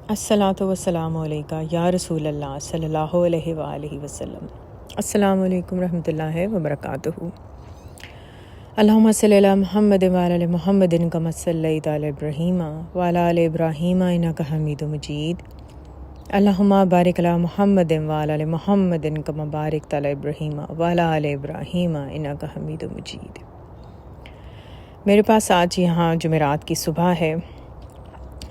الصلاۃ والسلام علیکہ یا رسول اللہ صلی اللہ علیہ وآلہ وسلم۔ السلام علیکم رحمۃ اللہ وبرکاتہ۔ اللہم صلی علی محمد وعلی آل محمد کما صلیت علی ابراہیم وعلی آل ابراہیم انک حمید مجید۔ اللہم بارک علی محمد وعلی آل محمد کما بارکت علی ابراہیم وعلی آل ابراہیم انک حمید مجید۔ میرے پاس آج یہاں جمعرات کی صبح ہے۔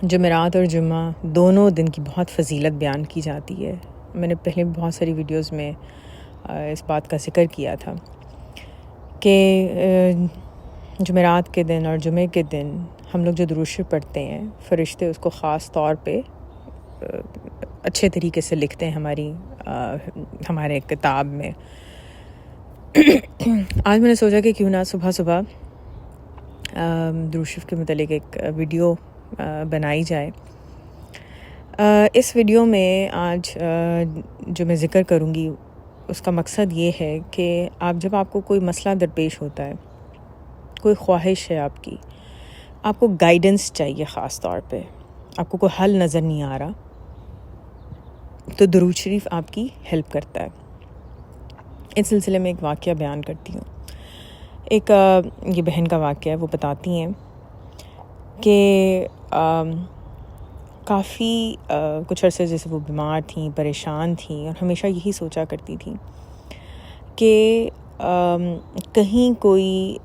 جمعرات اور جمعہ دونوں دن کی بہت فضیلت بیان کی جاتی ہے۔ میں نے پہلے بہت ساری ویڈیوز میں اس بات کا ذکر کیا تھا کہ جمعرات کے دن اور جمعے کے دن ہم لوگ جو درود شریف پڑھتے ہیں، فرشتے اس کو خاص طور پہ اچھے طریقے سے لکھتے ہیں ہمارے کتاب میں۔ آج میں نے سوچا کہ کیوں نہ صبح صبح درود شریف کے متعلق ایک ویڈیو بنائی جائے۔ اس ویڈیو میں آج جو میں ذکر کروں گی اس کا مقصد یہ ہے کہ جب آپ کو کوئی مسئلہ درپیش ہوتا ہے، کوئی خواہش ہے آپ کی، آپ کو گائیڈنس چاہیے، خاص طور پہ آپ کو کوئی حل نظر نہیں آ رہا، تو درود شریف آپ کی ہیلپ کرتا ہے۔ اس سلسلے میں ایک واقعہ بیان کرتی ہوں۔ ایک یہ بہن کا واقعہ ہے، وہ بتاتی ہیں کہ کافی کچھ عرصے جیسے وہ بیمار تھیں، پریشان تھیں، اور ہمیشہ یہی سوچا کرتی تھیں کہ کہیں کوئی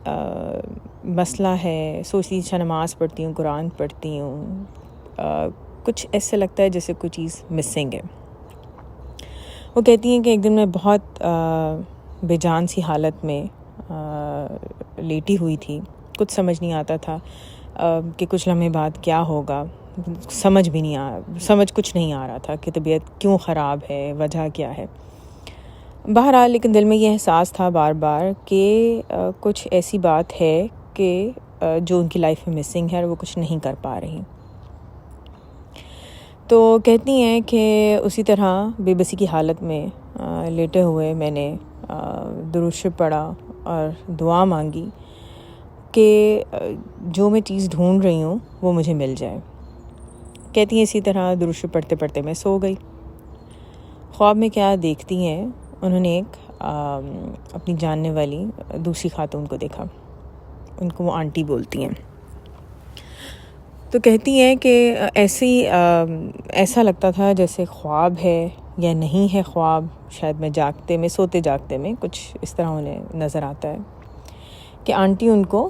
مسئلہ ہے، سوچتی اچھا نماز پڑھتی ہوں، قرآن پڑھتی ہوں، کچھ ایسے لگتا ہے جیسے کوئی چیز مسنگ ہے۔ وہ کہتی ہیں کہ ایک دن میں بہت بے جان سی حالت میں لیٹی ہوئی تھی، کچھ سمجھ نہیں آتا تھا کہ کچھ لمحے بعد کیا ہوگا، سمجھ کچھ نہیں آ رہا تھا کہ طبیعت کیوں خراب ہے، وجہ کیا ہے۔ بہرحال لیکن دل میں یہ احساس تھا بار بار کہ کچھ ایسی بات ہے کہ جو ان کی لائف میں مسنگ ہے اور وہ کچھ نہیں کر پا رہی۔ تو کہتی ہیں کہ اسی طرح بے بسی کی حالت میں لیٹے ہوئے میں نے درود شریف پڑھا اور دعا مانگی کہ جو میں چیز ڈھونڈ رہی ہوں وہ مجھے مل جائے۔ کہتی ہیں اسی طرح درود شریف پڑھتے پڑھتے میں سو گئی۔ خواب میں کیا دیکھتی ہیں، انہوں نے ایک اپنی جاننے والی دوسری خاتون کو دیکھا، ان کو وہ آنٹی بولتی ہیں۔ تو کہتی ہیں کہ ایسا لگتا تھا جیسے خواب ہے یا نہیں ہے خواب، شاید میں سوتے جاگتے میں کچھ اس طرح انہیں نظر آتا ہے کہ آنٹی ان کو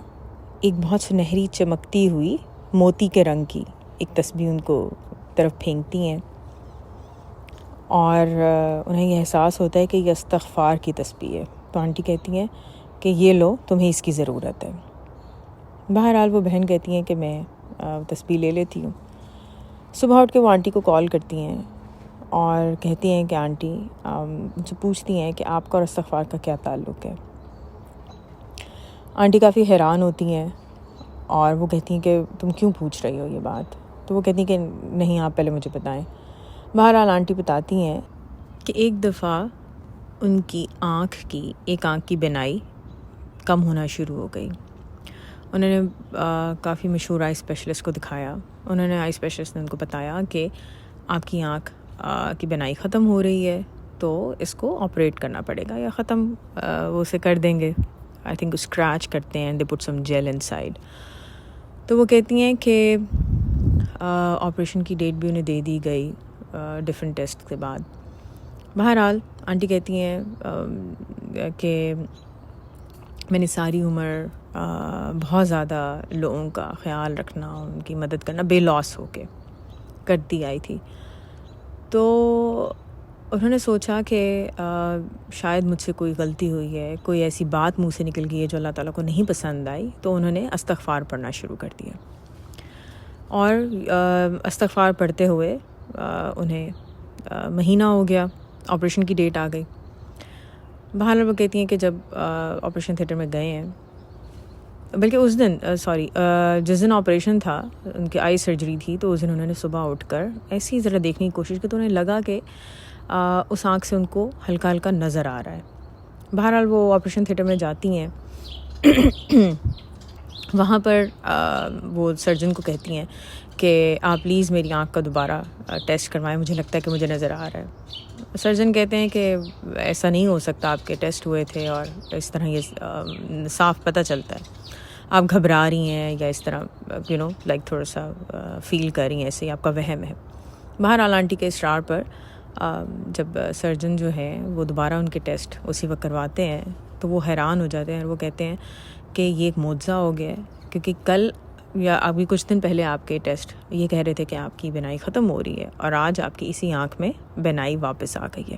ایک بہت سنہری چمکتی ہوئی موتی کے رنگ کی ایک تسبیح ان کو طرف پھینکتی ہیں، اور انہیں یہ احساس ہوتا ہے کہ یہ استغفار کی تسبیح ہے۔ تو آنٹی کہتی ہیں کہ یہ لو، تمہیں اس کی ضرورت ہے۔ بہرحال وہ بہن کہتی ہیں کہ میں تسبیح لے لیتی ہوں۔ صبح اٹھ کے وہ آنٹی کو کال کرتی ہیں اور کہتی ہیں کہ آنٹی جو پوچھتی ہیں کہ آپ کا اور استغفار کا کیا تعلق ہے۔ آنٹی کافی حیران ہوتی ہیں اور وہ کہتی ہیں کہ تم کیوں پوچھ رہی ہو یہ بات؟ تو وہ کہتی ہیں کہ نہیں، آپ پہلے مجھے بتائیں۔ بہرحال آنٹی بتاتی ہیں کہ ایک دفعہ ان کی ایک آنکھ کی بینائی کم ہونا شروع ہو گئی۔ انہوں نے کافی مشہور آئی اسپیشلسٹ کو دکھایا۔ انہوں نے آئی اسپیشلسٹ نے ان کو بتایا کہ آپ کی آنکھ کی بینائی ختم ہو رہی ہے، تو اس کو آپریٹ کرنا پڑے گا، یا ختم وہ اسے کر دیں گے۔ آئی تھنک اسکریچ کرتے ہیں، دے پٹ سم جیل انسائڈ۔ تو وہ کہتی ہیں کہ آپریشن کی ڈیٹ بھی انہیں دے دی گئی ڈفرینٹ ٹیسٹ کے بعد۔ بہرحال آنٹی کہتی ہیں کہ میں نے ساری عمر بہت زیادہ لوگوں کا خیال رکھنا، ان کی مدد کرنا بے لوس ہو کے کرتی آئی تھی۔ تو انہوں نے سوچا کہ شاید مجھ سے کوئی غلطی ہوئی ہے، کوئی ایسی بات منہ سے نکل گئی ہے جو اللہ تعالیٰ کو نہیں پسند آئی، تو انہوں نے استغفار پڑھنا شروع کر دیا، اور استغفار پڑھتے ہوئے انہیں مہینہ ہو گیا، آپریشن کی ڈیٹ آ گئی۔ بہرحال وہ کہتی ہیں کہ جب آپریشن تھیٹر میں گئے ہیں، بلکہ اس دن جس دن آپریشن تھا، ان کی آئی سرجری تھی، تو اس دن انہوں نے صبح اٹھ کر ایسی ذرا دیکھنے کی کوشش کی، تو انہیں لگا کہ اس آنکھ سے ان کو ہلکا ہلکا نظر آ رہا ہے۔ بہرحال وہ آپریشن تھیٹر میں جاتی ہیں، وہاں پر وہ سرجن کو کہتی ہیں کہ آپ پلیز میری آنکھ کا دوبارہ ٹیسٹ کروائیں، مجھے لگتا ہے کہ مجھے نظر آ رہا ہے۔ سرجن کہتے ہیں کہ ایسا نہیں ہو سکتا، آپ کے ٹیسٹ ہوئے تھے اور اس طرح یہ صاف پتہ چلتا ہے، آپ گھبرا رہی ہیں یا اس طرح لائک تھوڑا سا فیل کر رہی ہیں، ایسے ہی آپ کا وہم ہے۔ بہرحال آنٹی کے اصرار پر جب سرجن جو ہے وہ دوبارہ ان کے ٹیسٹ اسی وقت کرواتے ہیں تو وہ حیران ہو جاتے ہیں اور وہ کہتے ہیں کہ یہ ایک معجزہ ہو گیا ہے، کیونکہ کل یا ابھی کچھ دن پہلے آپ کے ٹیسٹ یہ کہہ رہے تھے کہ آپ کی بینائی ختم ہو رہی ہے اور آج آپ کی اسی آنکھ میں بینائی واپس آ گئی ہے۔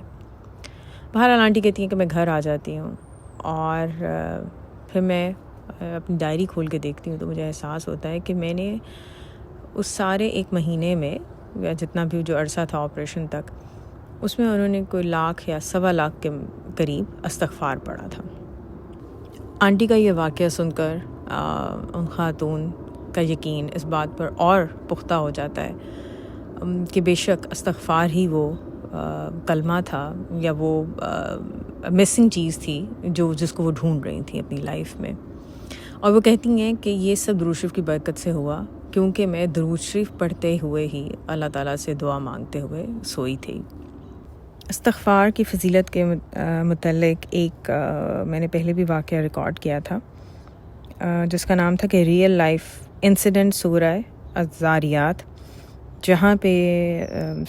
بہرحال آنٹی کہتی ہیں کہ میں گھر آ جاتی ہوں اور پھر میں اپنی ڈائری کھول کے دیکھتی ہوں تو مجھے احساس ہوتا ہے کہ میں نے اس سارے 1 مہینے میں یا جتنا بھی جو عرصہ تھا آپریشن تک، اس میں انہوں نے کوئی 1 لاکھ یا 1.25 لاکھ کے قریب استغفار پڑھا تھا۔ آنٹی کا یہ واقعہ سن کر ان خاتون کا یقین اس بات پر اور پختہ ہو جاتا ہے کہ بے شک استغفار ہی وہ کلمہ تھا یا وہ مسنگ چیز تھی جس کو وہ ڈھونڈ رہی تھیں اپنی لائف میں۔ اور وہ کہتی ہیں کہ یہ سب درود شریف کی برکت سے ہوا، کیونکہ میں درود شریف پڑھتے ہوئے ہی اللہ تعالیٰ سے دعا مانگتے ہوئے سوئی تھی۔ استغفار کی فضیلت کے متعلق ایک میں نے پہلے بھی واقعہ ریکارڈ کیا تھا جس کا نام تھا کہ ریئل لائف انسیڈنٹ سورہ الزاریات، جہاں پہ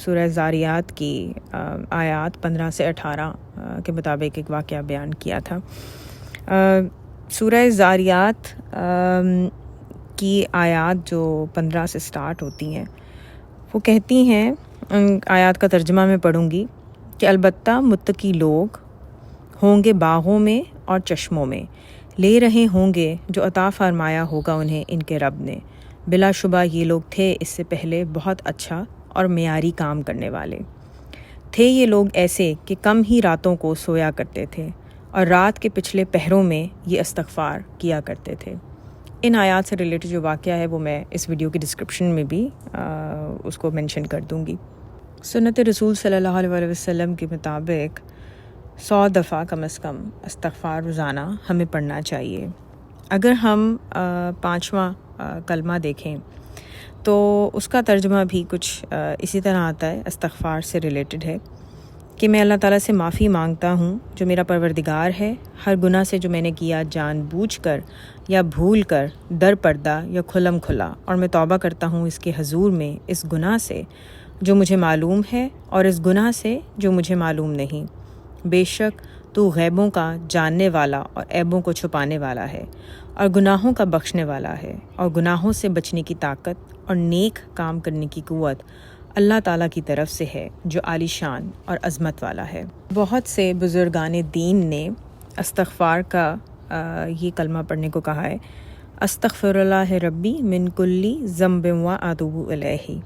سورہ الزاریات کی آیات 15 سے 18 کے مطابق ایک واقعہ بیان کیا تھا۔ سورہ الزاریات کی آیات جو 15 سے سٹارٹ ہوتی ہیں وہ کہتی ہیں، ان آیات کا ترجمہ میں پڑھوں گی کہ البتہ متقی لوگ ہوں گے باغوں میں اور چشموں میں، لے رہے ہوں گے جو عطا فرمایا ہوگا انہیں ان کے رب نے، بلا شبہ یہ لوگ تھے اس سے پہلے بہت اچھا اور معیاری کام کرنے والے۔ تھے یہ لوگ ایسے کہ کم ہی راتوں کو سویا کرتے تھے اور رات کے پچھلے پہروں میں یہ استغفار کیا کرتے تھے۔ ان آیات سے ریلیٹڈ جو واقعہ ہے وہ میں اس ویڈیو کی ڈسکرپشن میں بھی اس کو مینشن کر دوں گی۔ سنت رسول صلی اللہ علیہ وسلم کے مطابق 100 دفعہ کم از کم استغفار روزانہ ہمیں پڑھنا چاہیے۔ اگر ہم 5واں کلمہ دیکھیں تو اس کا ترجمہ بھی کچھ اسی طرح آتا ہے، استغفار سے ریلیٹڈ ہے کہ میں اللہ تعالیٰ سے معافی مانگتا ہوں جو میرا پروردگار ہے، ہر گناہ سے جو میں نے کیا جان بوجھ کر یا بھول کر، در پردہ یا کھلم کھلا، اور میں توبہ کرتا ہوں اس کے حضور میں اس گناہ سے جو مجھے معلوم ہے اور اس گناہ سے جو مجھے معلوم نہیں۔ بے شک تو غیبوں کا جاننے والا اور عیبوں کو چھپانے والا ہے اور گناہوں کا بخشنے والا ہے، اور گناہوں سے بچنے کی طاقت اور نیک کام کرنے کی قوت اللہ تعالیٰ کی طرف سے ہے جو عالی شان اور عظمت والا ہے۔ بہت سے بزرگان دین نے استغفار کا یہ کلمہ پڑھنے کو کہا ہے، استغفر اللہ ربی من کلی ذنب و اتوب الیہ،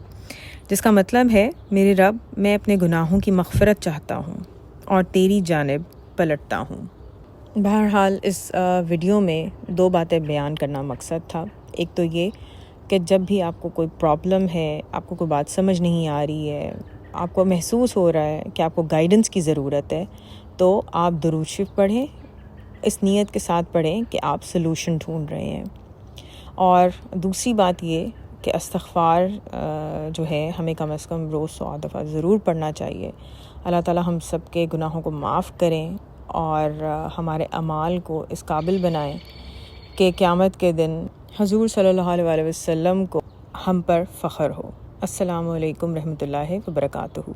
جس کا مطلب ہے میرے رب میں اپنے گناہوں کی مغفرت چاہتا ہوں اور تیری جانب پلٹتا ہوں۔ بہرحال اس ویڈیو میں 2 باتیں بیان کرنا مقصد تھا۔ ایک تو یہ کہ جب بھی آپ کو کوئی پرابلم ہے، آپ کو کوئی بات سمجھ نہیں آ رہی ہے، آپ کو محسوس ہو رہا ہے کہ آپ کو گائیڈنس کی ضرورت ہے، تو آپ درود شریف پڑھیں، اس نیت کے ساتھ پڑھیں کہ آپ سلوشن ڈھونڈ رہے ہیں۔ اور دوسری بات یہ کہ استغفار جو ہے ہمیں کم از کم روز 100 دفعہ ضرور پڑھنا چاہیے۔ اللہ تعالیٰ ہم سب کے گناہوں کو معاف کریں اور ہمارے اعمال کو اس قابل بنائیں کہ قیامت کے دن حضور صلی اللہ علیہ وسلم کو ہم پر فخر ہو۔ السلام علیکم رحمۃ اللہ وبرکاتہ۔